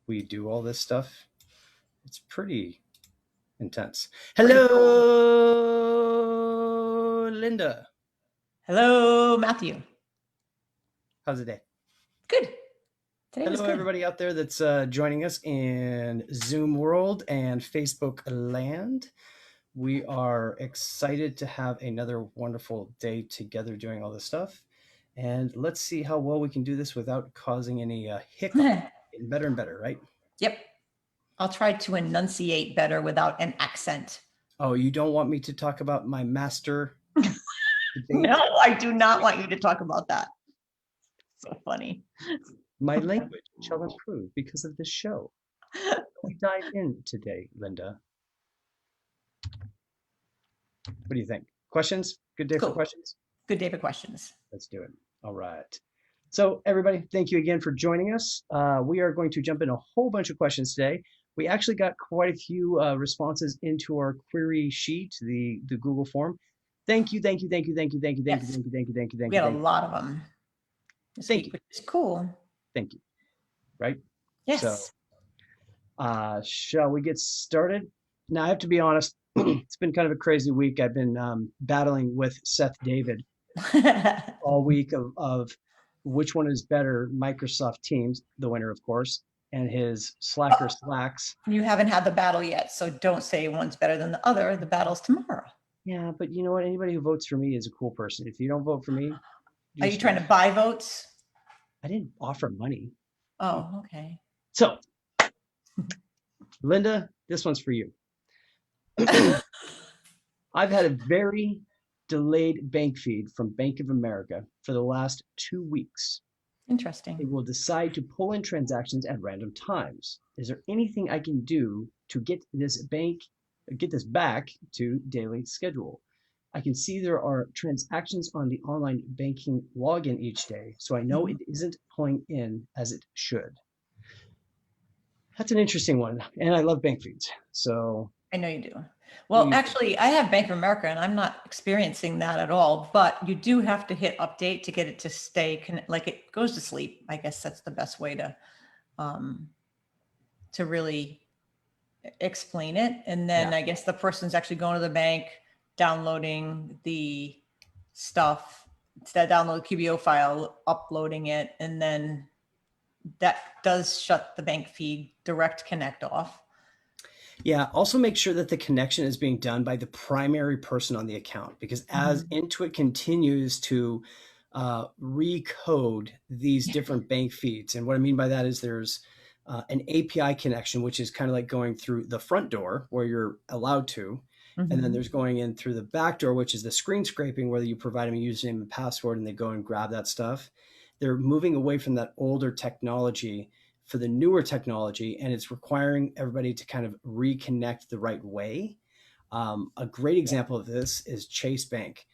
we do all this stuff. It's pretty intense. Pretty cool. Hello, Linda. Hello, Matthew. How's the day? Good. Today was Hello, good. everybody out there that's joining us in Zoom world and Facebook land. We are excited to have another wonderful day together doing all this stuff. And let's see how well we can do this without causing any hiccup. Getting better and better, right? Yep. I'll try to enunciate better without an accent. Oh, you don't want me to talk about my master debate? No, I do not want you to talk about that. So funny. My language shall improve because of this show. We dive in today, Linda. What do you think? Questions? Good day Cool. for questions? Good day for questions. Let's do it. All right. So everybody, thank you again for joining us. We are going to jump in a whole bunch of questions today. We actually got quite a few responses into our query sheet, the Google form. Thank you. Yes. We had a lot of them this Thank week, you. which is cool. Thank you. Right? Yes. So, shall we get started? Now, I have to be honest, it's been kind of a crazy week. I've been battling with Seth David all week of which one is better, Microsoft Teams, the winner, of course, and his Slacker Slacks. You haven't had the battle yet, so don't say one's better than the other. The battle's tomorrow. Yeah, but you know what? Anybody who votes for me is a cool person. If you don't vote for me, Are you trying to buy votes? I didn't offer money. Oh, okay. So, Linda, this one's for you. I've had a very delayed bank feed from Bank of America for the last 2 weeks. Interesting. It will decide to pull in transactions at random times. Is there anything I can do to get this back to daily schedule? I can see there are transactions on the online banking login each day, so I know it isn't pulling in as it should. That's an interesting one, and I love bank feeds. So I know you do. Well, actually, I have Bank of America, and I'm not experiencing that at all. But you do have to hit update to get it to stay like it goes to sleep. I guess that's the best way to really explain it. And then I guess the person's actually going to the bank, downloading the stuff, download QBO file, uploading it, and then that does shut the bank feed direct connect off. Yeah, also make sure that the connection is being done by the primary person on the account, because as Intuit continues to recode these different bank feeds, and what I mean by that is there's an API connection, which is kind of like going through the front door where you're allowed to, and then there's going in through the back door, which is the screen scraping, where you provide them a username and password and they go and grab that stuff. They're moving away from that older technology for the newer technology, and it's requiring everybody to kind of reconnect the right way. A great example of this is Chase Bank.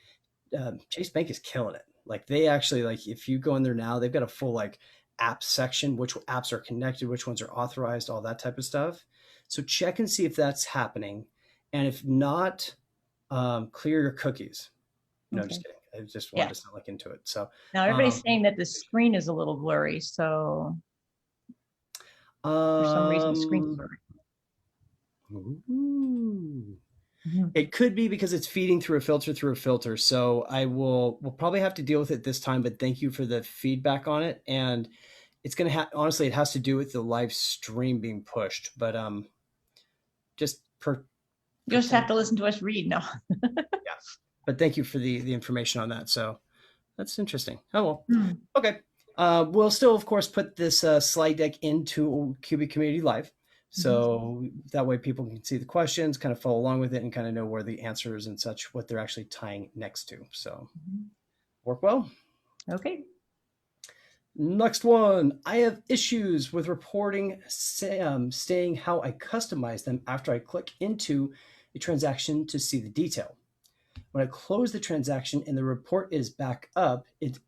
Chase Bank is killing it. Like they actually, like if you go in there now, they've got a full like app section, which apps are connected, which ones are authorized, all that type of stuff. So check and see if that's happening. And if not, clear your cookies. No, I'm just kidding. I just wanted to look into it. So now everybody's saying that the screen is a little blurry. So for some reason, the screen's blurry. It could be because it's feeding through a filter. So we'll probably have to deal with it this time, but thank you for the feedback on it. And it's going to honestly, it has to do with the live stream being pushed, but you just have to listen to us read now. Yeah, but thank you for the information on that. So that's interesting. Oh, well, okay. We'll still, of course, put this slide deck into Cubic Community Live. So that way people can see the questions, kind of follow along with it, and kind of know where the answers and such, what they're actually tying next to. So work well. Okay. Next one. I have issues with reporting saying how I customize them after I click into a transaction to see the detail. When I close the transaction and the report is back up, it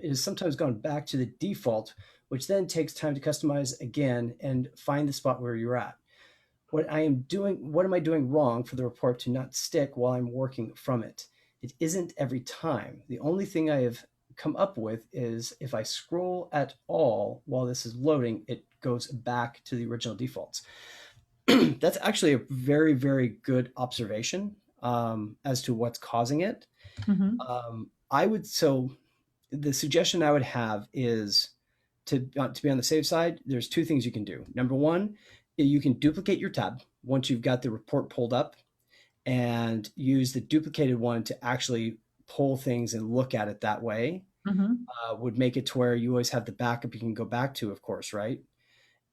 is sometimes gone back to the default, which then takes time to customize again and find the spot where you're at. What am I doing wrong for the report to not stick while I'm working from it? It isn't every time. The only thing I have come up with is if I scroll at all while this is loading, it goes back to the original defaults. That's actually a very, very good observation as to what's causing it. Mhm. So the suggestion I would have is to be on the safe side. There's two things you can do. Number one, you can duplicate your tab once you've got the report pulled up, and use the duplicated one to actually pull things and look at it that way. Mhm. Would make it to where you always have the backup you can go back to, of course, right?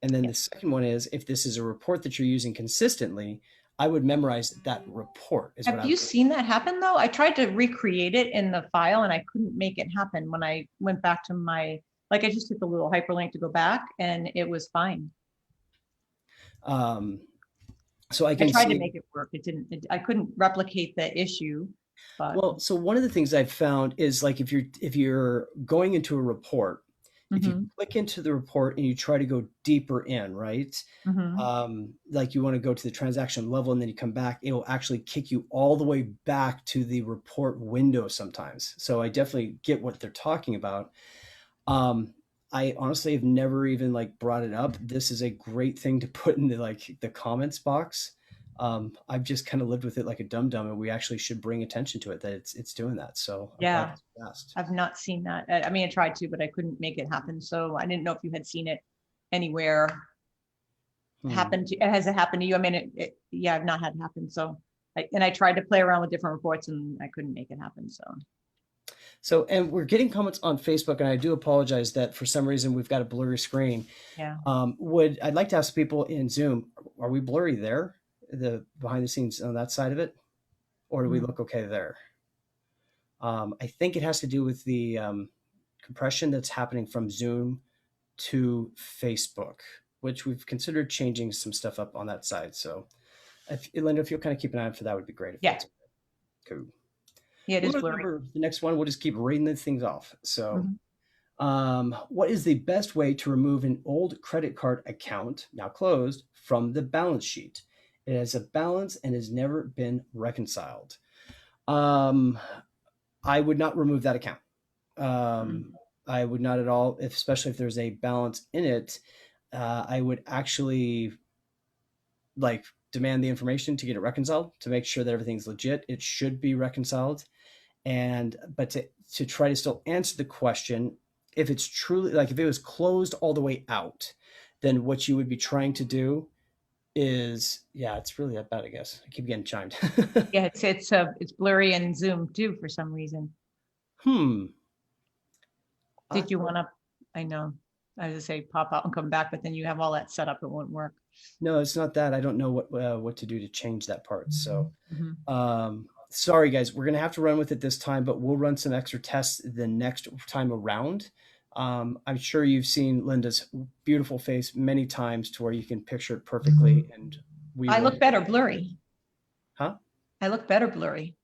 And then Yeah. the second one is if this is a report that you're using consistently, I would memorize that report is what Have I you would. seen that happen though? I tried to recreate it in the file and I couldn't make it happen when I went back to my, like I just hit the little hyperlink to go back and it was fine. Um, so I I can tried to see. make it work. It didn't, I couldn't replicate the issue, but. Well, so one of the things I've found is like if you're going into a report, if you Mhm. click into the report and you try to go deeper in, right? Mhm. Like you want to go to the transaction level and then you come back, it'll actually kick you all the way back to the report window sometimes. So I definitely get what they're talking about. Um, I honestly have never even like brought it up. This is a great thing to put in the comments box. I've just kind of lived with it like a dum dum, and we actually should bring attention to it that it's doing that. So I'm glad Yeah, it's fast. I've not seen that. I mean, I tried to, but I couldn't make it happen. So I didn't know if you had seen it anywhere. Hmm. Happened to, has it happened to you? I mean, yeah, I've not had it happen. So, and I tried to play around with different reports and I couldn't make it happen. So, So, and we're getting comments on Facebook, and I do apologize that for some reason we've got a blurry screen. yeah. Would I'd like to ask people in Zoom, are we blurry there, the behind the scenes on that side of it, or do we Mm. look okay there? I think it has to do with the compression that's happening from Zoom to Facebook, which we've considered changing some stuff up on that side. So, Linda, if you'll kind of keep an eye out for that, would be great. If Yeah. that's okay. Cool. Yeah, it We'll is go to blurry. the next one. We'll just keep reading these things off. So, Mhm. what is the best way to remove an old credit card account, now closed, from the balance sheet? It has a balance and has never been reconciled. Um, I would not remove that account. Mm. Um, I would not at all, especially if there's a balance in it. I would actually like demand the information to get it reconciled to make sure that everything's legit. It should be reconciled. And but to try to still answer the question, if it's truly like if it was closed all the way out, then what you would be trying to do is yeah, it's really that bad, I guess. I keep getting chimed. Yeah, it's blurry in Zoom too for some reason. Hmm. I Did you want to? I know. I was gonna say pop out and come back, but then you have all that set up, it won't work. No, it's not that. I don't know what to do to change that part. So, Mhm. sorry guys, we're gonna have to run with it this time, but we'll run some extra tests the next time around. I'm sure you've seen Linda's beautiful face many times to where you can picture it perfectly, and we I will. look better blurry. Huh? I look better blurry.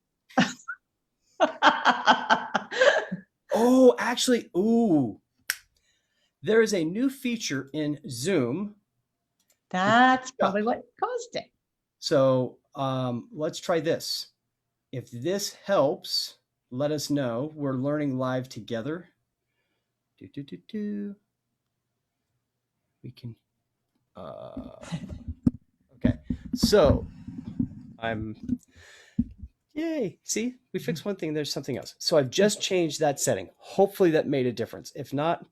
Oh, actually, ooh, there is a new feature in Zoom. That's probably what caused it. So let's try this. If this helps, let us know. We're learning live together. Do, do, do, do. We can. Okay. So I'm. Yay. See, we fixed one thing. There's something else. So I've just changed that setting. Hopefully that made a difference. If not,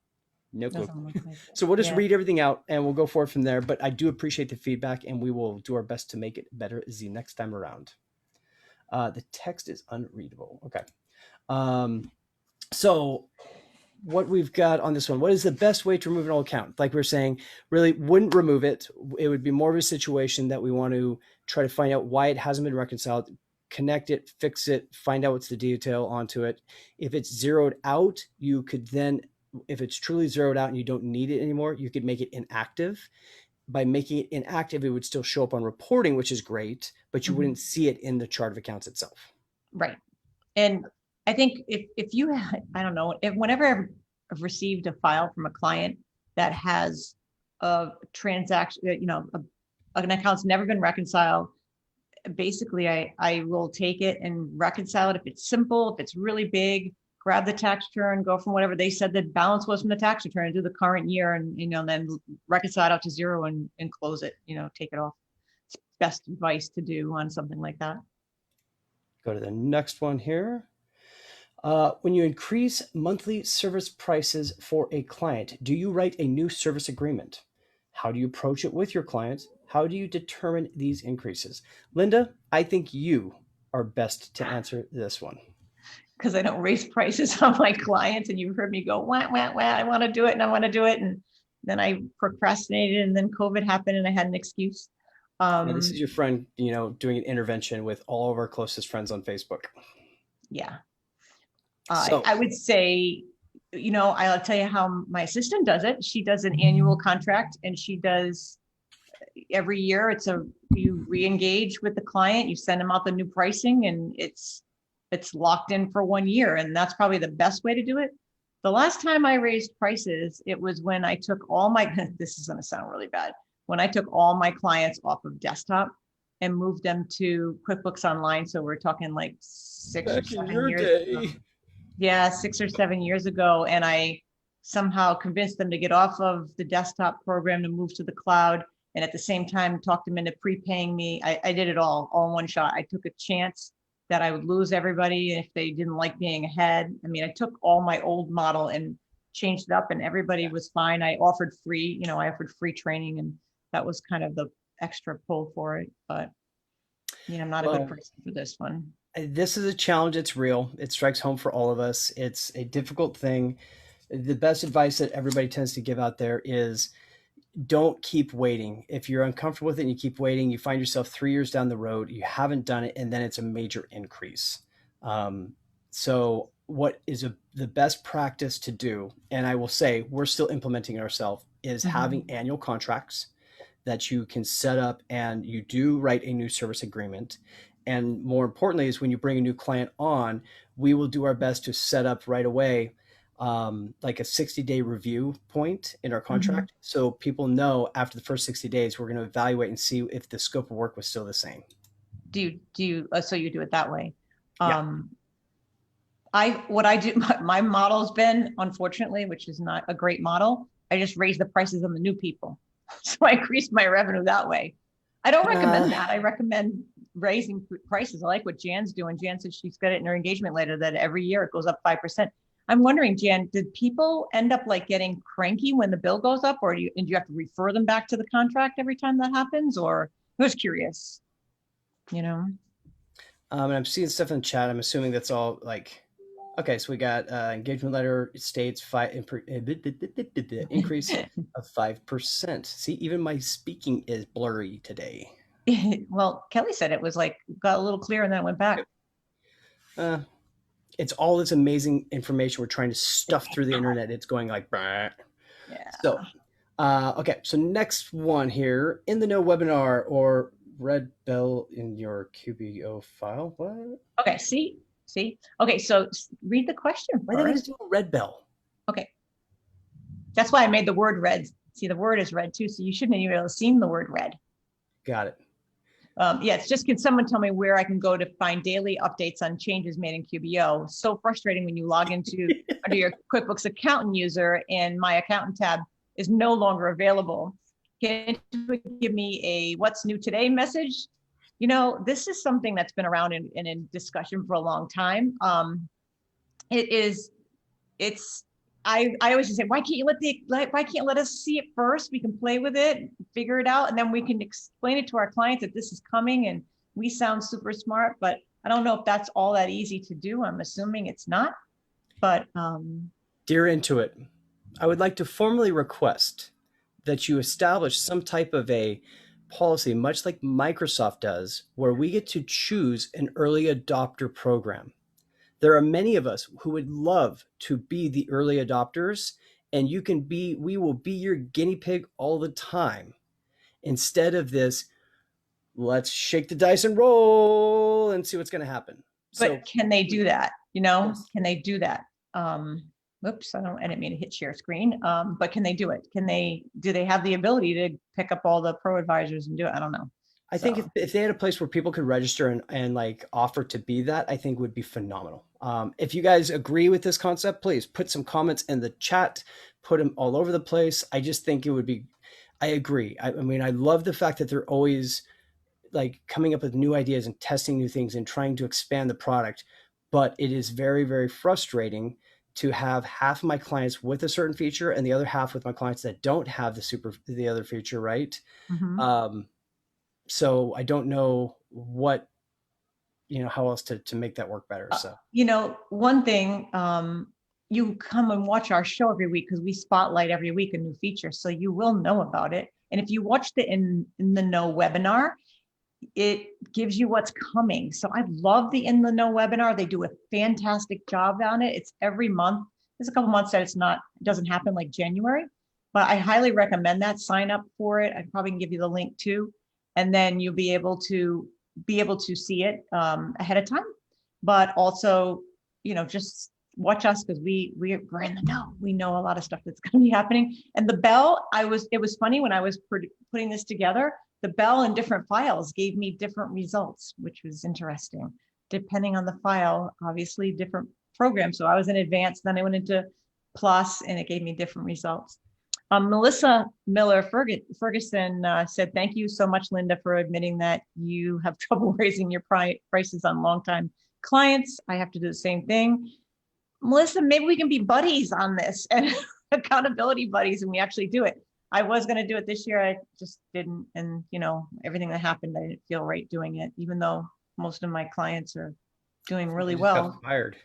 no clue. Doesn't look like it. So we'll just Yeah. read everything out and we'll go forward from there. But I do appreciate the feedback and we will do our best to make it better the next time around. The text is unreadable. Okay. So what we've got on this one, what is the best way to remove an old account? Like we are saying, really wouldn't remove it. It would be more of a situation that we want to try to find out why it hasn't been reconciled, connect it, fix it, find out what's the detail onto it. If it's zeroed out, you could then, if it's truly zeroed out and you don't need it anymore, you could make it inactive. By making it inactive, it would still show up on reporting, which is great, but you wouldn't see it in the chart of accounts itself. Right. And I think if you had, I don't know, if whenever I've received a file from a client that has a transaction, an account's never been reconciled, basically I will take it and reconcile it. If it's simple, if it's really big, grab the tax return, go from whatever they said the balance was from the tax return and do the current year and, then reconcile it out to zero and close it, take it off. It's best advice to do on something like that. Go to the next one here. When you increase monthly service prices for a client, do you write a new service agreement? How do you approach it with your clients? How do you determine these increases? Linda, I think you are best to answer this one. Because I don't raise prices on my clients, and you've heard me go, wah, wah, wah, I want to do it and I want to do it. And then I procrastinated, and then COVID happened and I had an excuse. This is your friend, doing an intervention with all of our closest friends on Facebook. Yeah. I would say, I'll tell you how my assistant does it. She does an annual contract, and she does every year. You re-engage with the client, you send them out the new pricing, and it's locked in for 1 year. And that's probably the best way to do it. The last time I raised prices, it was when I took this is going to sound really bad, when I took all my clients off of desktop and moved them to QuickBooks Online. So we're talking like 6 or 7 years ago. Yeah, 6 or 7 years ago. And I somehow convinced them to get off of the desktop program to move to the cloud. And at the same time, talked them into prepaying me. I did it all in one shot. I took a chance that I would lose everybody if they didn't like being ahead. I mean, I took all my old model and changed it up, and everybody was fine. I offered free training, and that was kind of the extra pull for it. But, I'm not a good person for this one. This is a challenge. It's real. It strikes home for all of us. It's a difficult thing. The best advice that everybody tends to give out there is don't keep waiting. If you're uncomfortable with it and you keep waiting, you find yourself 3 years down the road, you haven't done it, and then it's a major increase. So what is the best practice to do, and I will say we're still implementing it ourselves, is having annual contracts that you can set up, and you do write a new service agreement. And more importantly is when you bring a new client on, we will do our best to set up right away like a 60-day review point in our contract. So people know after the first 60 days, we're going to evaluate and see if the scope of work was still the same. Do you, so you do it that way? Yeah. What I do, my model's been, unfortunately, which is not a great model, I just raise the prices on the new people. So I increase my revenue that way. I don't recommend that. I recommend raising prices. I like what Jan's doing. Jan said she's got it in her engagement letter that every year it goes up 5%. I'm wondering, Jan, did people end up like getting cranky when the bill goes up, or do you have to refer them back to the contract every time that happens? Or I was curious, And I'm seeing stuff in the chat. I'm assuming that's all like, okay, so we got engagement letter states increase of 5%. See, even my speaking is blurry today. Well, Kelly said it was like got a little clear and then it went back. It's all this amazing information we're trying to stuff through the internet. It's going like, bah. Yeah. So, okay. So next one here, in the know webinar or red bell in your QBO file. What? Okay. See. Okay. So read the question. Why did I do a red bell? Okay. That's why I made the word red. See, the word is red too. So you shouldn't even have seen the word red. Got it. Yeah, it's just, can someone tell me where I can go to find daily updates on changes made in QBO? So frustrating when you log into under your QuickBooks accountant user and my accountant tab is no longer available. Can you give me a what's new today message? This is something that's been around in discussion for a long time. I always just say, why can't you let us see it first? We can play with it, figure it out, and then we can explain it to our clients that this is coming, and we sound super smart, but I don't know if that's all that easy to do. I'm assuming it's not, but. Dear Intuit, I would like to formally request that you establish some type of a policy, much like Microsoft does, where we get to choose an early adopter program. There are many of us who would love to be the early adopters, and we will be your guinea pig all the time. Instead of this, let's shake the dice and roll and see what's going to happen. But can they do that? Yes. Can they do that? Oops, I didn't mean to hit share screen. But can they do it? Do they have the ability to pick up all the pro advisors and do it? I don't know. I think if they had a place where people could register and like offer to be that, I think would be phenomenal. If you guys agree with this concept, please put some comments in the chat, put them all over the place. I just think it would be, I agree. I mean, I love the fact that they're always like coming up with new ideas and testing new things and trying to expand the product. But it is very, very frustrating to have half of my clients with a certain feature and the other half with my clients that don't have the other feature, right? Mhm. So I don't know what, how else to make that work better. So One thing, you come and watch our show every week because we spotlight every week a new feature, so you will know about it. And if you watch the In the Know webinar, it gives you what's coming. So I love the In the Know webinar. They do a fantastic job on it. It's every month. There's a couple months that it doesn't happen, like January, but I highly recommend that. Sign up for it. I probably can give you the link too. And then you'll be able to see it ahead of time. But also, just watch us because we're in the know. We know a lot of stuff that's going to be happening. And the bell, it was funny when I was putting this together. The bell in different files gave me different results, which was interesting. Depending on the file, obviously different programs. So I was in advanced, then I went into plus, and it gave me different results. Melissa Miller Ferguson said, "Thank you so much, Linda, for admitting that you have trouble raising your prices on longtime clients. I have to do the same thing." Melissa, maybe we can be buddies on this and accountability buddies, and we actually do it. I was going to do it this year. I just didn't. And, everything that happened, I didn't feel right doing it, even though most of my clients are doing really well. Got fired.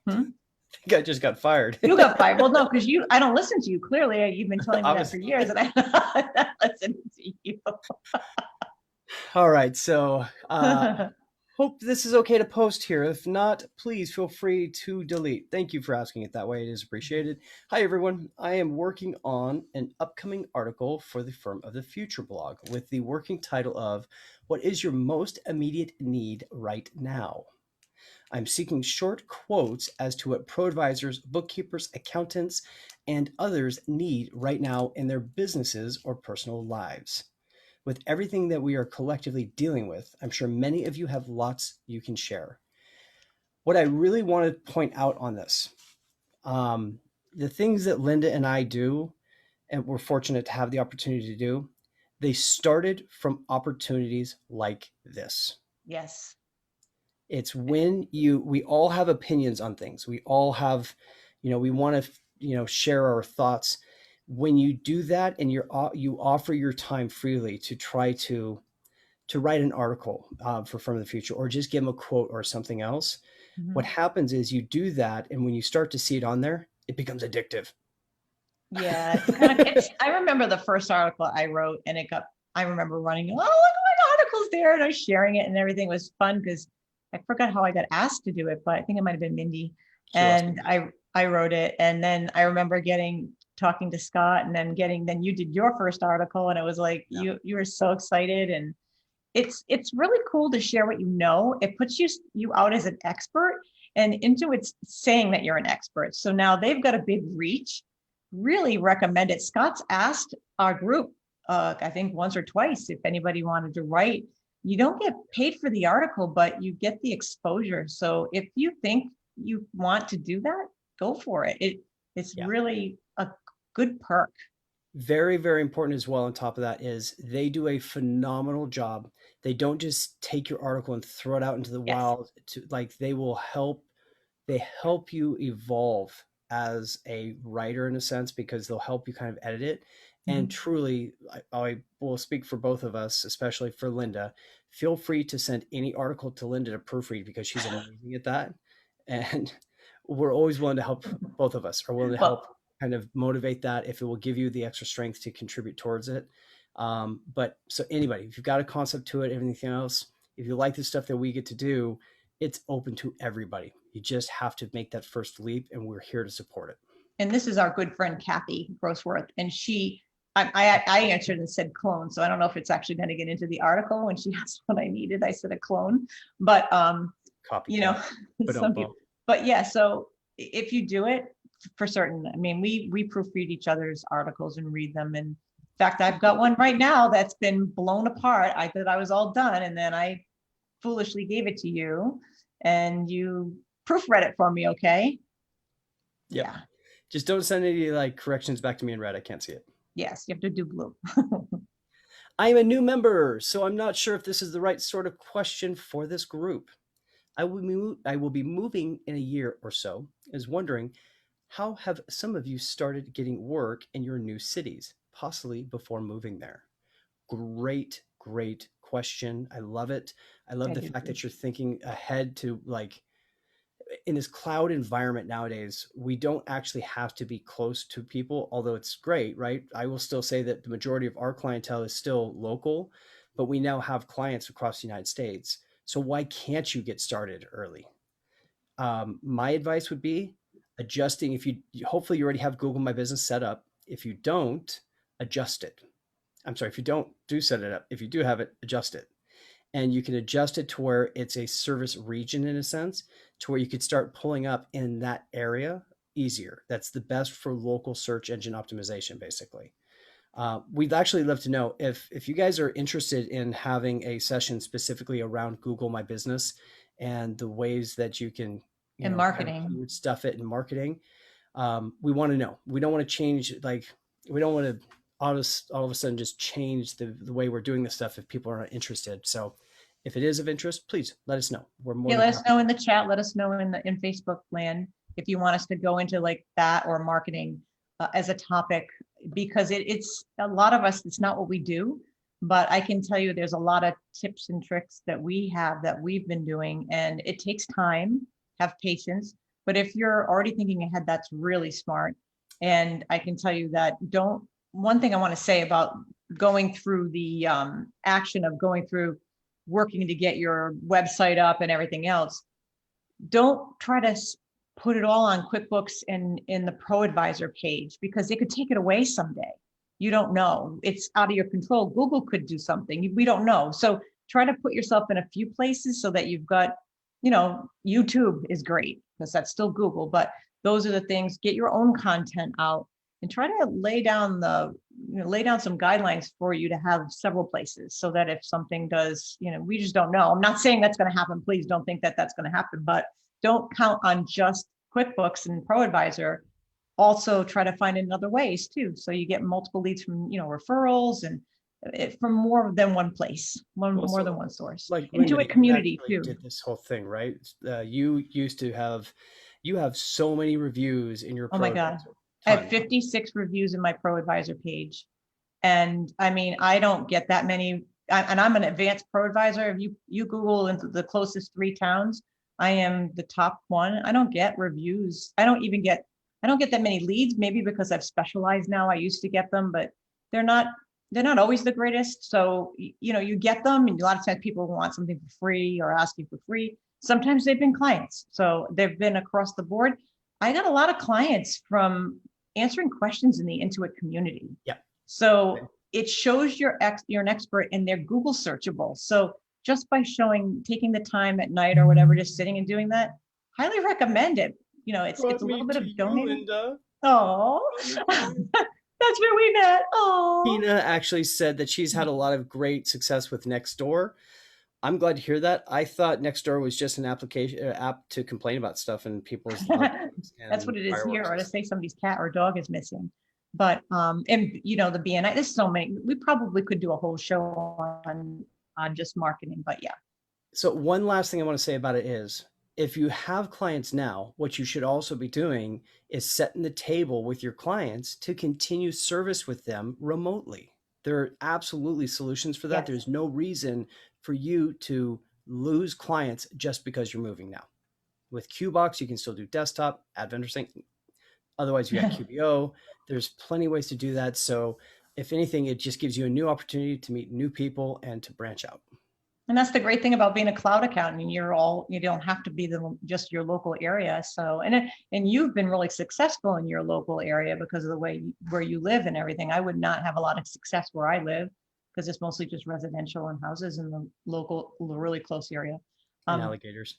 I think I just got fired. You got fired. Well, no, because I don't listen to you. Clearly, you've been telling me that for years, and I'm not listening to you. All right. So hope this is okay to post here. If not, please feel free to delete. Thank you for asking it that way. It is appreciated. Hi, everyone. I am working on an upcoming article for the Firm of the Future blog with the working title of "What is your most immediate need right now?" I'm seeking short quotes as to what pro advisors, bookkeepers, accountants, and others need right now in their businesses or personal lives. With everything that we are collectively dealing with, I'm sure many of you have lots you can share. What I really want to point out on this, the things that Linda and I do, and we're fortunate to have the opportunity to do, they started from opportunities like this. Yes. It's when we all have opinions on things. We all have, we want to, share our thoughts. When you do that and you offer your time freely to try to write an article for Firm of the Future, or just give them a quote or something else, what happens is you do that. And when you start to see it on there, it becomes addictive. Yeah. I remember the first article I wrote, and I remember running, oh, look at my article's there, and I was sharing it, and everything was fun because I forgot how I got asked to do it, but I think it might've been Mindy. And I wrote it. And then I remember talking to Scott, and then you did your first article, and it was like, you were so excited. And it's really cool to share what you know. It puts you out as an expert, and Intuit's saying that you're an expert. So now they've got a big reach. Really recommend it. Scott's asked our group, I think once or twice, if anybody wanted to write. You don't get paid for the article, but you get the exposure. So if you think you want to do that, go for it. It's really a good perk. Very, very important as well. On top of that is they do a phenomenal job. They don't just take your article and throw it out into the wild. They help you evolve as a writer in a sense, because they'll help you kind of edit it. And truly, I will speak for both of us, especially for Linda. Feel free to send any article to Linda to proofread, because she's amazing at that. And we're always willing to help. Both of us are willing to help kind of motivate that if it will give you the extra strength to contribute towards it. But so anybody, if you've got a concept to it, everything else, if you like the stuff that we get to do, it's open to everybody. You just have to make that first leap, and we're here to support it. And this is our good friend, Kathy Grossworth. And I answered and said clone. So I don't know if it's actually going to get into the article. When she asked what I needed, I said a clone, but but yeah, so if you do it for certain, I mean, we proofread each other's articles and read them. And in fact, I've got one right now that's been blown apart. I thought I was all done, and then I foolishly gave it to you, and you proofread it for me, okay? Yep. Yeah. Just don't send any like corrections back to me in red. I can't see it. Yes, you have to do blue. I am a new member, so I'm not sure if this is the right sort of question for this group. I will be moving in a year or so. Is wondering, how have some of you started getting work in your new cities, possibly before moving there? Great, great question. I love it. I love I the do fact too. that you're thinking ahead to like in this cloud environment nowadays, we don't actually have to be close to people, although it's great, right? I will still say that the majority of our clientele is still local, but we now have clients across the United States. So why can't you get started early? My advice would be adjusting. If you hopefully you already have Google My Business set up. If you don't, adjust it. I'm sorry, if you don't do set it up, if you do have it, adjust it. And you can adjust it to where it's a service region in a sense, to where you could start pulling up in that area easier. That's the best for local search engine optimization, basically. We'd actually love to know if you guys are interested in having a session specifically around Google My Business and the ways that you can, And kind of marketing. keyword stuff it in marketing. We want to know. We don't want to change like we don't want to all of a sudden just change the way we're doing this stuff if people are not interested. So if it is of interest, please let us know. We're more Yeah, than let us happy. know in the chat. Let us know in Facebook land if you want us to go into like that or marketing as a topic, because it's a lot of us, it's not what we do, but I can tell you there's a lot of tips and tricks that we have that we've been doing, and it takes time, have patience. But if you're already thinking ahead, that's really smart. And I can tell you that one thing I want to say about going through the action of going through working to get your website up and everything else, don't try to put it all on QuickBooks and in the Pro Advisor page, because they could take it away someday. You don't know. It's out of your control. Google could do something. We don't know. So try to put yourself in a few places so that you've got, YouTube is great because that's still Google, but those are the things. Get your own content out and try to lay down some guidelines for you to have several places so that if something does, we just don't know. I'm not saying that's going to happen. Please don't think that that's going to happen, but don't count on just QuickBooks and Pro Advisor. Also try to find in other ways too. So you get multiple leads from, referrals and from more than one place, more than one source. Like And do Linda, it you community actually too. did this whole thing, right? You have so many reviews in your Oh my Pro God. Advisor. I have 56 reviews in my Pro Advisor page. And I mean, I don't get that many, and I'm an advanced Pro Advisor. If you Google into the closest 3 towns, I am the top one. I don't get reviews. I don't get that many leads, maybe because I've specialized now. I used to get them, but they're not always the greatest. So, you get them, and a lot of times people want something for free or asking for free. Sometimes they've been clients. So they've been across the board. I got a lot of clients from answering questions in the Intuit community. Yeah. So it shows you're an expert and they're Google searchable. So just by taking the time at night or whatever, just sitting and doing that, highly recommend it. It's a little bit of donating. Linda. Oh, that's where we met. Oh, Tina actually said that she's had a lot of great success with Nextdoor. I'm glad to hear that. I thought Nextdoor was just an application app to complain about stuff and people's lives that's and what it is here, fireworks. or to say somebody's cat or dog is missing. But and the BNI, there's so many. We probably could do a whole show on just marketing, but yeah. So one last thing I want to say about it is if you have clients now, what you should also be doing is setting the table with your clients to continue service with them remotely. There are absolutely solutions for that. Yes. There's no reason for you to lose clients just because you're moving now. With QBox, you can still do desktop, add vendor sync. Otherwise, you got QBO. There's plenty of ways to do that. So if anything, it just gives you a new opportunity to meet new people and to branch out. And that's the great thing about being a cloud accountant. You don't have to be just your local area. So, and you've been really successful in your local area because of the way where you live and everything. I would not have a lot of success where I live because it's mostly just residential and houses in the local, really close area. And alligators.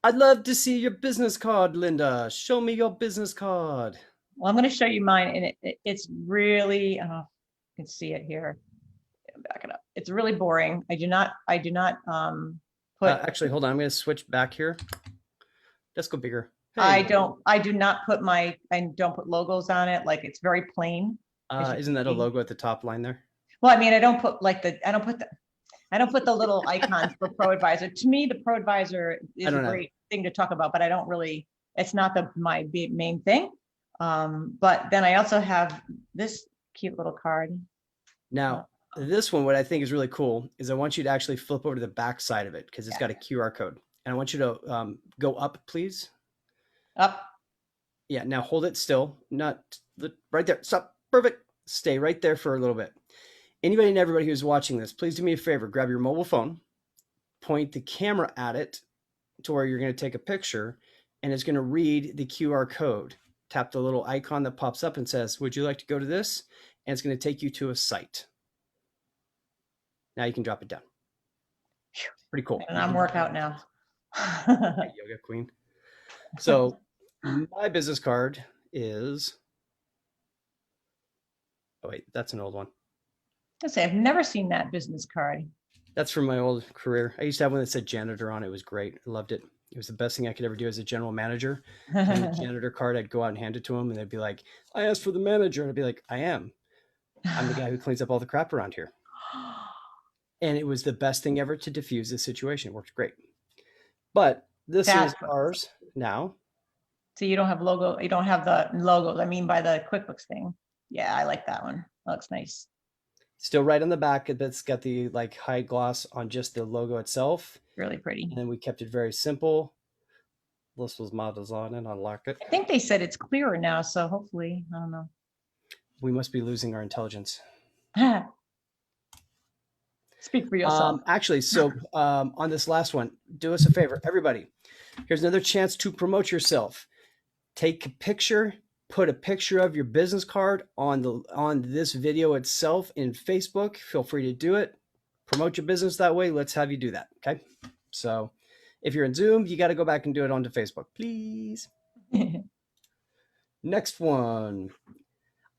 I'd love to see your business card, Linda. Show me your business card. Well, I'm going to show you mine, and it's really, I don't know if you can see it here. Back it up. It's really boring. I do not put, Actually, hold on. I'm going to switch back here. Let's go bigger. I Hey, do not put I don't put logos on it. Like it's very plain. As you isn't can that a see. logo at the top line there? Well, I mean, I don't put the little icons for ProAdvisor. To me, the ProAdvisor I is a don't know. great thing to talk about, but I don't really, it's not my main thing. But then I also have this cute little card. Now, this one, what I think is really cool is I want you to actually flip over to the back side of it because it's got a QR code. And I want you to go up, please. Up. Yeah, now hold it still. Not right there. Stop. Perfect. Stay right there for a little bit. Anybody and everybody who's watching this, please do me a favor. Grab your mobile phone, point the camera at it to where you're going to take a picture, and it's going to read the QR code. Tap the little icon that pops up and says, would you like to go to this? And it's going to take you to a site. Now you can drop it down. Pretty cool. And I'm workout now. Yoga queen. So my business card is, oh wait, that's an old one. I say I've never seen that business card. That's from my old career. I used to have one that said janitor on it. It was great. I loved it. It was the best thing I could ever do as a general manager. And the janitor card, I'd go out and hand it to them, and they'd be like, I asked for the manager. And I'd be like, I am. I'm the guy who cleans up all the crap around here. And it was the best thing ever to diffuse the situation. It worked great. But this is ours now. So you don't have logo, you don't have the logos. I mean, by the QuickBooks thing. Yeah, I like that one. That looks nice. Still right on the back, that's got the like high gloss on just the logo itself. Really pretty. And then we kept it very simple. This was my design and unlocked it. I think they said it's clearer now, so hopefully, I don't know. We must be losing our intelligence. Speak for yourself. Actually, so on this last one, do us a favor, everybody. Here's another chance to promote yourself. Take a picture, put a picture of your business card on this video itself in Facebook. Feel free to do it. Promote your business that way. Let's have you do that. Okay. So if you're in Zoom, you got to go back and do it onto Facebook, please. Next one.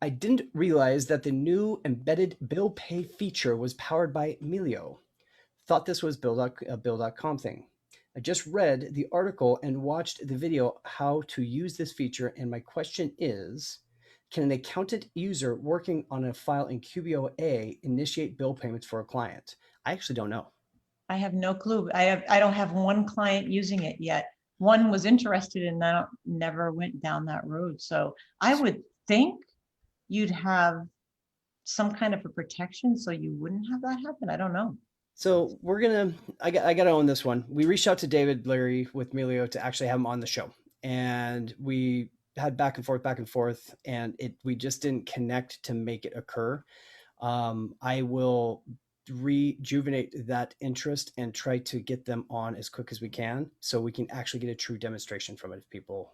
I didn't realize that the new embedded bill pay feature was powered by Melio. Thought this was a Bill.com thing. I just read the article and watched the video how to use this feature, and my question is, can an accountant user working on a file in QBOA initiate bill payments for a client? I actually don't know. I have no clue. I don't have one client using it yet. One was interested in that, never went down that road. So I would think you'd have some kind of a protection so you wouldn't have that happen. I don't know. So I got to own this one. We reached out to David Leary with Melio to actually have him on the show. And we had back and forth, and we just didn't connect to make it occur. I will rejuvenate that interest and try to get them on as quick as we can so we can actually get a true demonstration from it if people,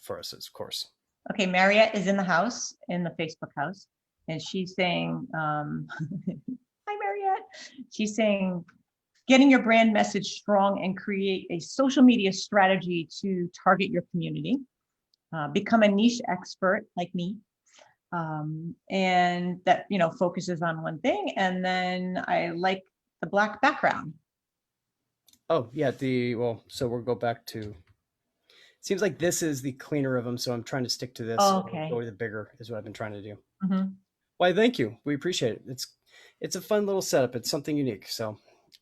for us, of course. Okay, Mariette is in the house, in the Facebook house, and she's saying, hi, Mariette. She's saying, getting your brand message strong and create a social media strategy to target your community. Become a niche expert like me, and that, focuses on one thing. And then I like the black background. Oh, yeah. So we'll go back to... Seems like this is the cleaner of them, so I'm trying to stick to this. Oh, okay. Go with the bigger is what I've been trying to do. Mm-hmm. Why, thank you. We appreciate it. It's a fun little setup. It's something unique. So,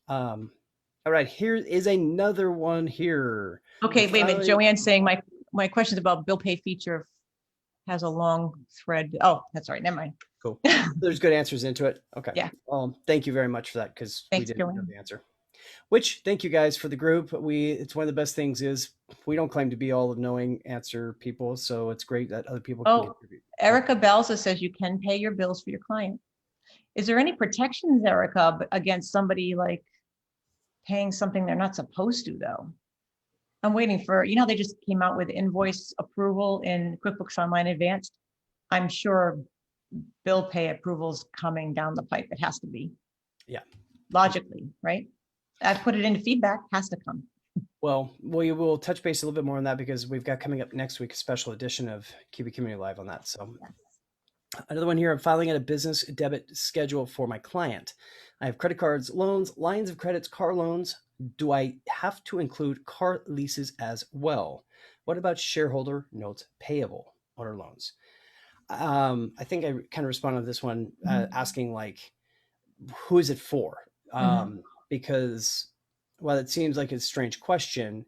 all right, here is another one here. Okay, wait a minute. Joanne's saying my questions about bill pay feature has a long thread. Oh, that's all right. Never mind. Cool. There's good answers into it. Okay. Yeah. Thank you very much for that, because we didn't know the answer. Which, thank you guys for the group. It's one of the best things is we don't claim to be all knowing answer people. So it's great that other people can contribute. Erica Belza says you can pay your bills for your client. Is there any protections, Erica, against somebody like paying something they're not supposed to, though? I'm waiting for, they just came out with invoice approval in QuickBooks Online Advanced. I'm sure bill pay approvals coming down the pipe. It has to be. Yeah. Logically, right? I've put it into feedback, has to come. Well, we will touch base a little bit more on that because we've got coming up next week a special edition of QB Community Live on that. So yes. Another one here, I'm filing out a business debit schedule for my client. I have credit cards, loans, lines of credits, car loans, Do I have to include car leases as well? What about shareholder notes payable owner loans? I think I kind of responded to this one asking like, who is it for? Mhm. Because while it seems like a strange question,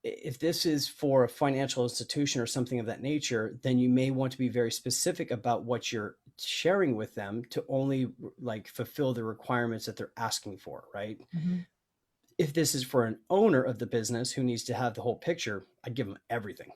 if this is for a financial institution or something of that nature, then you may want to be very specific about what you're sharing with them to only like fulfill the requirements that they're asking for, right? Mhm. If this is for an owner of the business who needs to have the whole picture, I'd give them everything.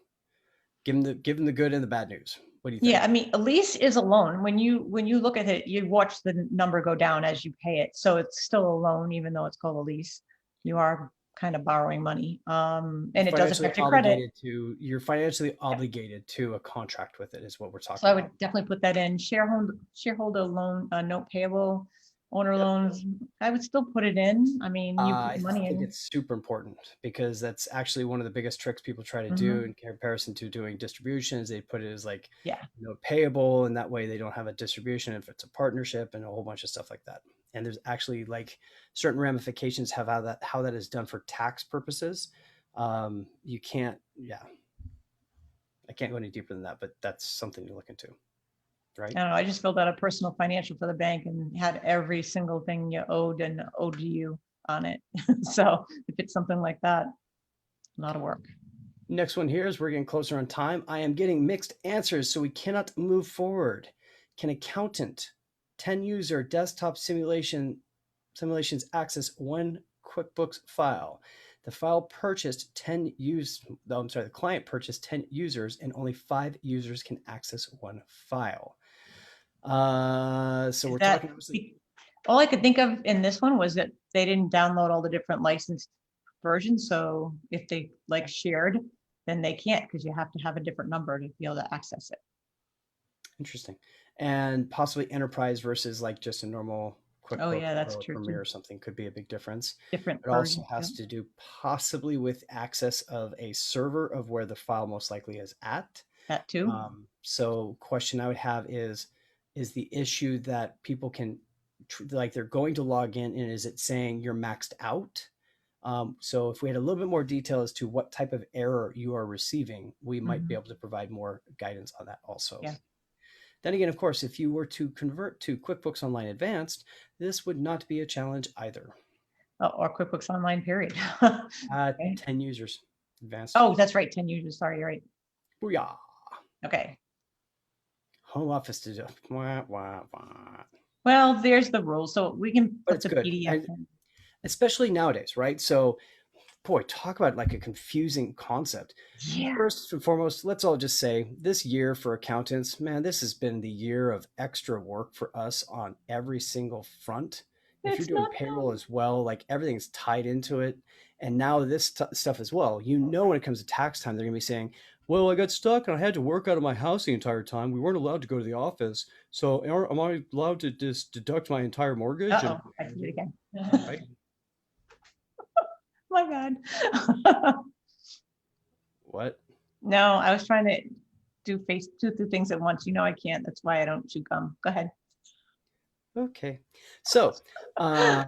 Give them the good and the bad news. What do you Yeah, think? I mean, a lease is a loan. When you look at it, you watch the number go down as you pay it. So it's still a loan, even though it's called a lease. You are kind of borrowing money. And it does affect your credit. You're financially obligated to a contract with it is what we're So I talking about. would definitely put that in. Shareholder loan, note payable, owner Yep. loans. I would still put it in. I mean, you put I the money think in. it's super important because that's actually one of the biggest tricks people try to do Hmm. in comparison to doing distributions. They put it as like, Yeah. payable, and that way they don't have a distribution if it's a partnership and a whole bunch of stuff like that. And there's actually like certain ramifications have how that is done for tax purposes. You can't, yeah, I can't go any deeper than that, but that's something to look into, right? I don't know. I just filled out a personal financial for the bank and had every single thing you owed and owed to you on it. So if it's something like that, a lot of work. Next one here is we're getting closer on time. I am getting mixed answers, so we cannot move forward. Can accountant 10 user desktop simulations access one QuickBooks file? The file purchased 10 use oh, I'm sorry, the client purchased 10 users and only 5 users can access one file. So Is we're that talking obviously all I could think of in this one was that they didn't download all the different licensed versions. So if they like shared, then they can't because you have to have a different number to be able to access it. interesting. And possibly enterprise versus like just a normal Oh QuickBooks yeah, that's or true too. Premiere or something could be a big difference. Different It also versions. Yeah. has to do possibly with access of a server of where the file most likely is at. That too. So question I would have is the issue that people can like they're going to log in and is it saying you're maxed out? So if we had a little bit more detail as to what type of error you are receiving, we might be Mhm. able to provide more guidance on that also. Yeah. Then again, of course, if you were to convert to QuickBooks Online Advanced, this would not be a challenge either. Or QuickBooks Online, period. Okay. 10 users advanced. Oh, that's right. 10 users. Sorry, you're right. Booyah. Okay. Home office to do. Wah, wah, wah. Well, there's the rule. So we can But put it's the good. PDF And in. especially nowadays, right? So, boy, talk about like a confusing concept. Yeah. First and foremost, let's all just say this year for accountants, man, this has been the year of extra work for us on every single front. If you're It's doing not payroll fun. as well, like everything's tied into it. And now this stuff as well. When it comes to tax time, they're going to be saying, well, I got stuck and I had to work out of my house the entire time. We weren't allowed to go to the office. So am I allowed to just deduct my entire mortgage? And Uh-oh, I did it again. right. My God. What? No, I was trying to do two things at once. You know I can't. That's why I don't chew gum. Go ahead. Okay. So, I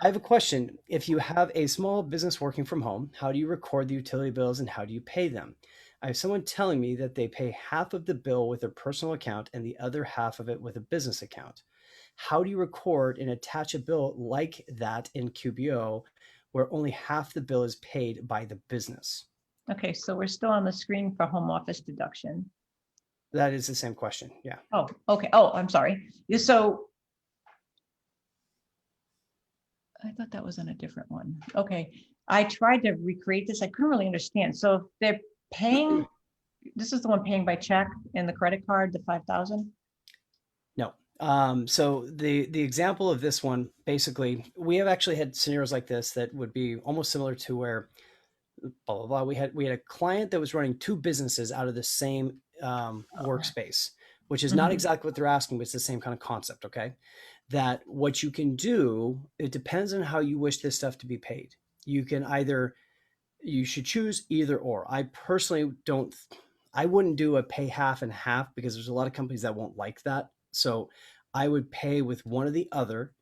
have a question. If you have a small business working from home, how do you record the utility bills and how do you pay them? I have someone telling me that they pay half of the bill with their personal account and the other half of it with a business account. How do you record and attach a bill like that in QBO where only half the bill is paid by the business? Okay, so we're still on the screen for home office deduction. That is the same question. Yeah. Oh, okay. Oh, I'm sorry. So I thought that was on a different one. Okay. I tried to recreate this. I couldn't really understand. So if they're paying, this is the one paying by check and the credit card, the 5,000. No. So the example of this one, basically, we have actually had scenarios like this that would be almost similar to where blah blah blah. We had a client that was running two businesses out of the same workspace, which is not Mhm. exactly what they're asking, but it's the same kind of concept. Okay, that what you can do, it depends on how you wish this stuff to be paid. You can either you should choose either or. I personally don't. I wouldn't do a pay half and half because there's a lot of companies that won't like that. So I would pay with one or the other.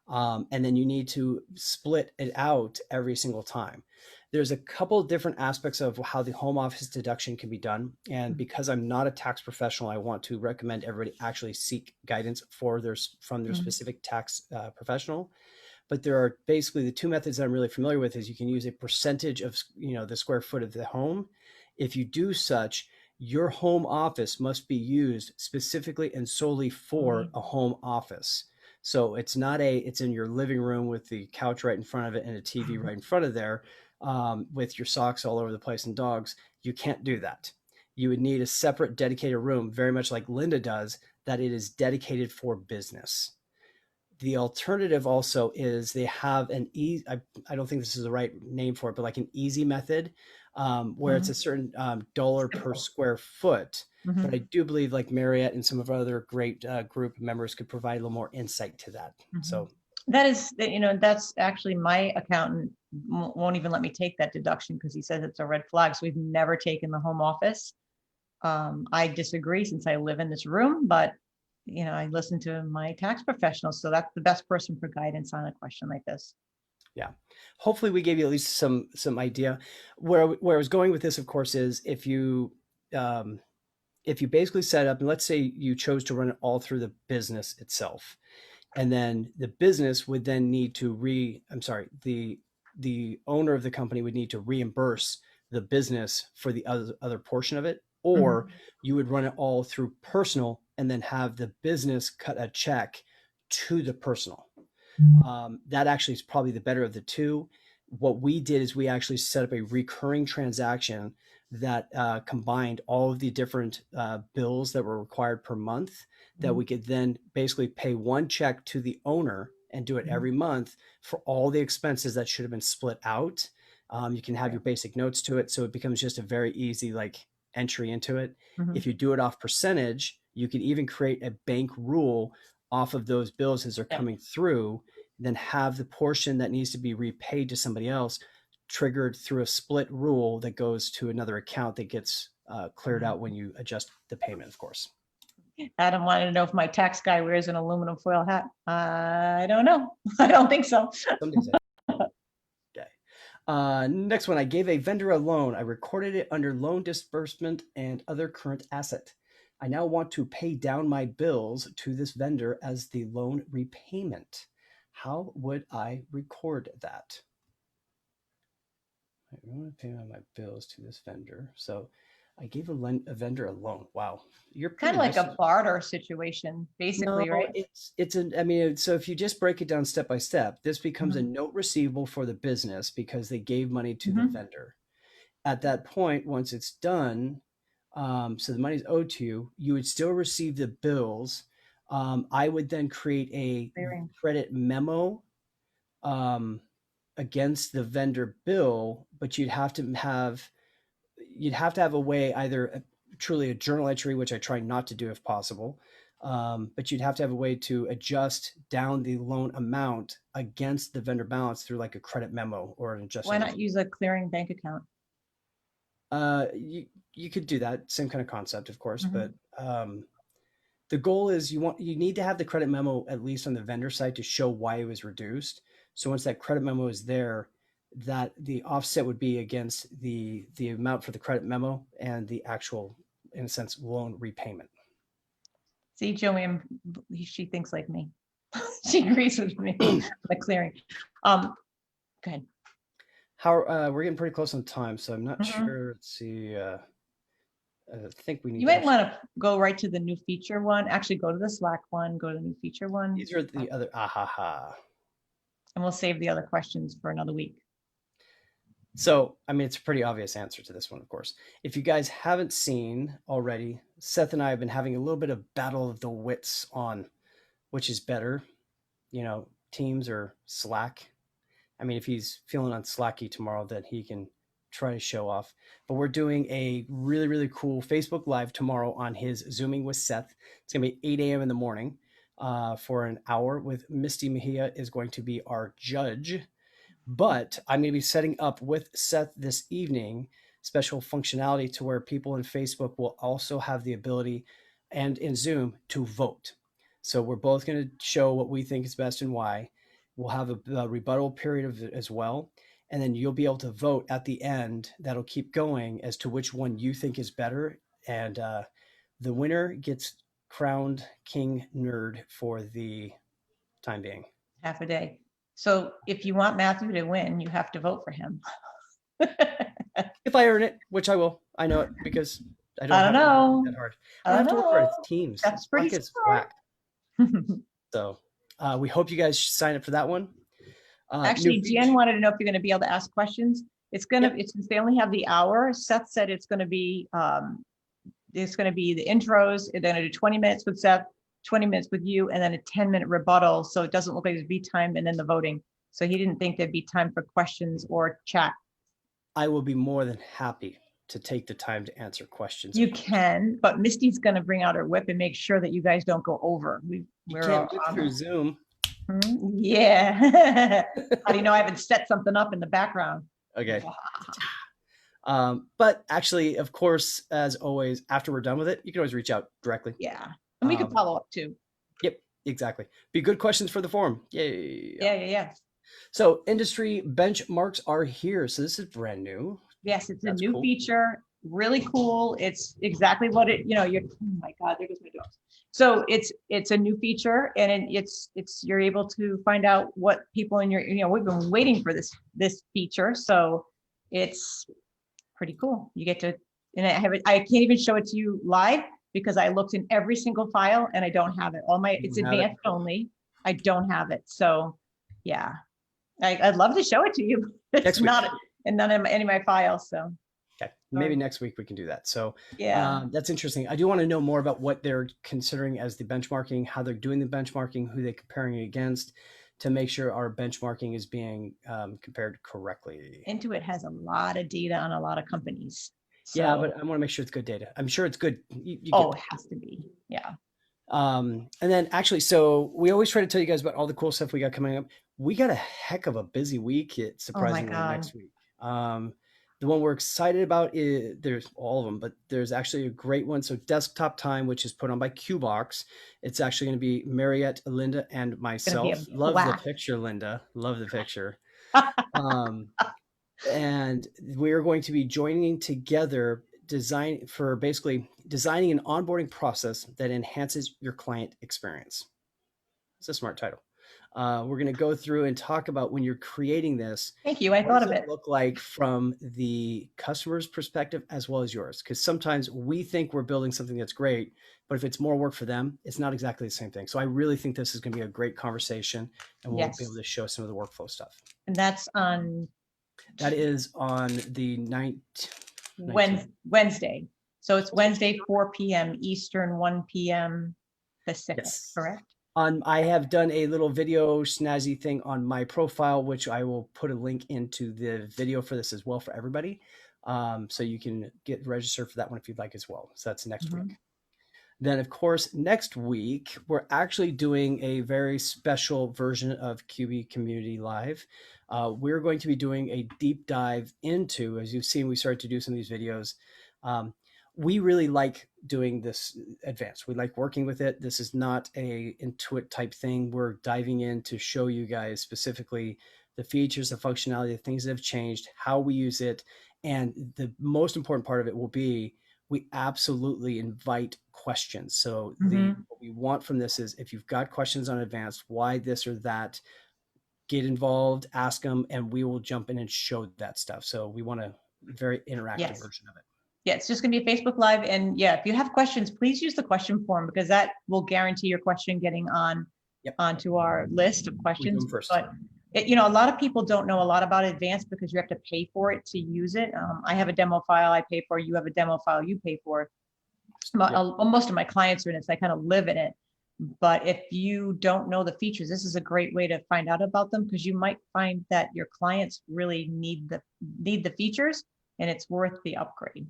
And then you need to split it out every single time. There's a couple of different aspects of how the home office deduction can be done. And because I'm not a tax professional, I want to recommend everybody actually seek guidance from their specific tax professional. But there are basically the two methods that I'm really familiar with is you can use a percentage of, the square foot of the home. If you do such, your home office must be used specifically and solely for a home office. So it's in your living room with the couch right in front of it and a TV right in front of there, with your socks all over the place and dogs. You can't do that. You would need a separate dedicated room, very much like Linda does, that it is dedicated for business. The alternative also is they have I don't think this is the right name for it, but like an easy method, where it's a certain dollar per square foot. But I do believe like Marriott and some of our other great group members could provide a little more insight to that. So that's actually my accountant won't even let me take that deduction because he says it's a red flag. So we've never taken the home office. I disagree since I live in this room, but I listen to my tax professional. So that's the best person for guidance on a question like this. Yeah. Hopefully we gave you at least some idea. Where I was going with this, of course, is if you basically set up, and let's say you chose to run it all through the business itself, and then the business would then need to the owner of the company would need to reimburse the business for the other portion of it, or you would run it all through personal and then have the business cut a check to the personal. That actually is probably the better of the two. What we did is we actually set up a recurring transaction that combined all of the different bills that were required per month, that we could then basically pay one check to the owner and do it every month for all the expenses that should have been split out. You can have your basic notes to it, so it becomes just a very easy entry into it. If you do it off percentage, you can even create a bank rule off of those bills as they're coming through, then have the portion that needs to be repaid to somebody else triggered through a split rule that goes to another account that gets cleared out when you adjust the payment, of course. Adam wanted to know if my tax guy wears an aluminum foil hat. I don't know. I don't think so. Okay. Next one, I gave a vendor a loan. I recorded it under loan disbursement and other current asset. I now want to pay down my bills to this vendor as the loan repayment. How would I record that? I want to pay my bills to this vendor. So I gave a vendor a loan. Wow. You're kind of like a barter situation, basically, no, right? So if you just break it down step by step, this becomes a note receivable for the business because they gave money to the vendor. At that point, once it's done, so the money's owed to you, you would still receive the bills. I would then create a credit memo against the vendor bill, but you'd have to have a way, either truly a journal entry, which I try not to do if possible, but you'd have to have a way to adjust down the loan amount against the vendor balance through like a credit memo or an adjustment. Why not use a clearing bank account? You could do that, same kind of concept, of course, but the goal is you need to have the credit memo at least on the vendor side to show why it was reduced. So once that credit memo is there, that the offset would be against the amount for the credit memo and the actual, in a sense, loan repayment. See, Joanne, she thinks like me. She agrees with me. The clearing. Go ahead. How we're getting pretty close on time, so I'm not sure. Let's see. I think we need. You might want to go right to the new feature one. Actually, go to the Slack one. Go to the new feature one. These are the other. And we'll save the other questions for another week. So, it's a pretty obvious answer to this one, of course. If you guys haven't seen already, Seth and I have been having a little bit of battle of the wits on which is better, Teams or Slack. If he's feeling unslacky tomorrow, then he can try to show off. But we're doing a really, really cool Facebook Live tomorrow on his Zooming with Seth. It's going to be 8 a.m. in the morning for an hour with Misty Mejia is going to be our judge. But I'm going to be setting up with Seth this evening special functionality to where people in Facebook will also have the ability, and in Zoom, to vote. So we're both going to show what we think is best and why. We'll have a rebuttal period as well. And then you'll be able to vote at the end. That'll keep going as to which one you think is better. And the winner gets crowned King Nerd for the time being. Half a day. So if you want Matthew to win, you have to vote for him. If I earn it, which I will, I know it because I don't know. That hard. I don't have to work hard. It's teams. That's pretty smart. So we hope you guys sign up for that one. Actually, Jen wanted to know if you're going to be able to ask questions. It's since they only have the hour. Seth said it's going to be the intros. They're going to do 20 minutes with Seth, 20 minutes with you, and then a 10-minute rebuttal. So it doesn't look like there's be time, and then the voting. So he didn't think there'd be time for questions or chat. I will be more than happy to take the time to answer questions. You can, but Misty's going to bring out her whip and make sure that you guys don't go over. We're can't do through Zoom. Yeah. How do you know I haven't set something up in the background? Okay. But actually, of course, as always, after we're done with it, you can always reach out directly. Yeah. And we can follow up too. Yep, exactly. Be good questions for the forum. Yay. Yeah. So industry benchmarks are here. So this is brand new. Yes, it's a new feature. Really cool. It's exactly what it, oh my God, there goes my dog. So it's a new feature, and it's you're able to find out what people in your, we've been waiting for this feature. So it's pretty cool. You get to, and I can't even show it to you live because I looked in every single file and I don't have it. It's advanced only. I don't have it. So yeah, I'd love to show it to you. It's not in none of any of my files. So. Okay, maybe next week we can do that. So yeah, that's interesting. I do want to know more about what they're considering as the benchmarking, how they're doing the benchmarking, who they're comparing it against, to make sure our benchmarking is being compared correctly. Intuit has a lot of data on a lot of companies. So. Yeah, but I want to make sure it's good data. I'm sure it's good. It has to be. Yeah. And then actually, so we always try to tell you guys about all the cool stuff we got coming up. We got a heck of a busy week. It's surprisingly next week. The one we're excited about is, there's all of them, but there's actually a great one. So Desktop Time, which is put on by Qbox. It's actually going to be Mariette, Linda, and myself. Love the picture, Linda. Love the picture. And we're going to be joining together designing an onboarding process that enhances your client experience. It's a smart title. We're going to go through and talk about when you're creating this. Thank you. I thought of it. Look like from the customer's perspective as well as yours, because sometimes we think we're building something that's great, but if it's more work for them, it's not exactly the same thing. So I really think this is going to be a great conversation, and we'll be able to show some of the workflow stuff. And that's on. That is on the Wednesday. So it's Wednesday, 4 p.m. Eastern, 1 p.m. Pacific. Yes. Correct. I have done a little video snazzy thing on my profile, which I will put a link into the video for this as well for everybody. So you can get registered for that one if you'd like as well. So that's next week. Then, of course, next week, we're actually doing a very special version of QB Community Live. We're going to be doing a deep dive into, as you've seen, we started to do some of these videos. We really like doing this advanced. We like working with it. This is not a Intuit type thing. We're diving in to show you guys specifically the features, the functionality, the things that have changed, how we use it. And the most important part of it will be, we absolutely invite questions. So what we want from this is, if you've got questions on advanced, why this or that, get involved, ask them, and we will jump in and show that stuff. So we want a very interactive version of it. Yeah, it's just going to be a Facebook Live. And yeah, if you have questions, please use the question form, because that will guarantee your question getting onto our list of questions. But a lot of people don't know a lot about advanced because you have to pay for it to use it. I have a demo file I pay for. You have a demo file you pay for. Most of my clients are in it, so I kind of live in it. But if you don't know the features, this is a great way to find out about them, because you might find that your clients really need the features, and it's worth the upgrade.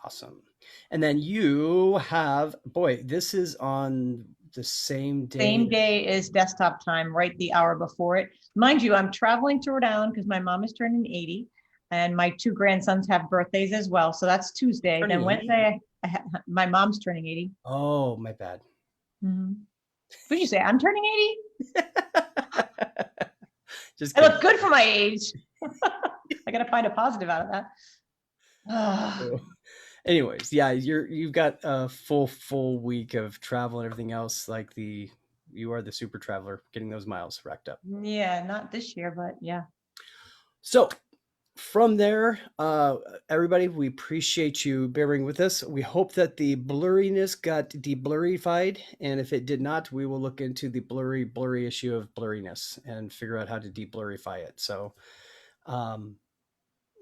Awesome. And then you have, this is on the same day. Same day as Desktop Time, right the hour before it. Mind you, I'm traveling to Rhode Island because my mom is turning 80, and my 2 grandsons have birthdays as well. So that's Tuesday. Then Wednesday, my mom's turning 80. Oh, my bad. What did you say? I'm turning 80? Just I kidding. look good for my age. I got to find a positive out of that. So, anyways, yeah, you've got a full week of travel and everything else. Like you are the super traveler, getting those miles racked up. Yeah, not this year, but yeah. So from there, everybody, we appreciate you bearing with us. We hope that the blurriness got deblurrified, and if it did not, we will look into the blurry issue of blurriness and figure out how to deblurrify it. So,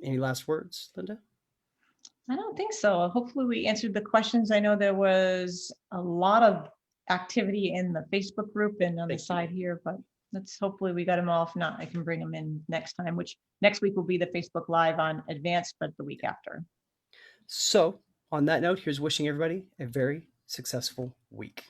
any last words, Linda? I don't think so. Hopefully we answered the questions. I know there was a lot of activity in the Facebook group and on the side here, but let's hopefully we got them all. If not, I can bring them in next time, which next week will be the Facebook Live on Advanced, but the week after. So, on that note, here's wishing everybody a very successful week.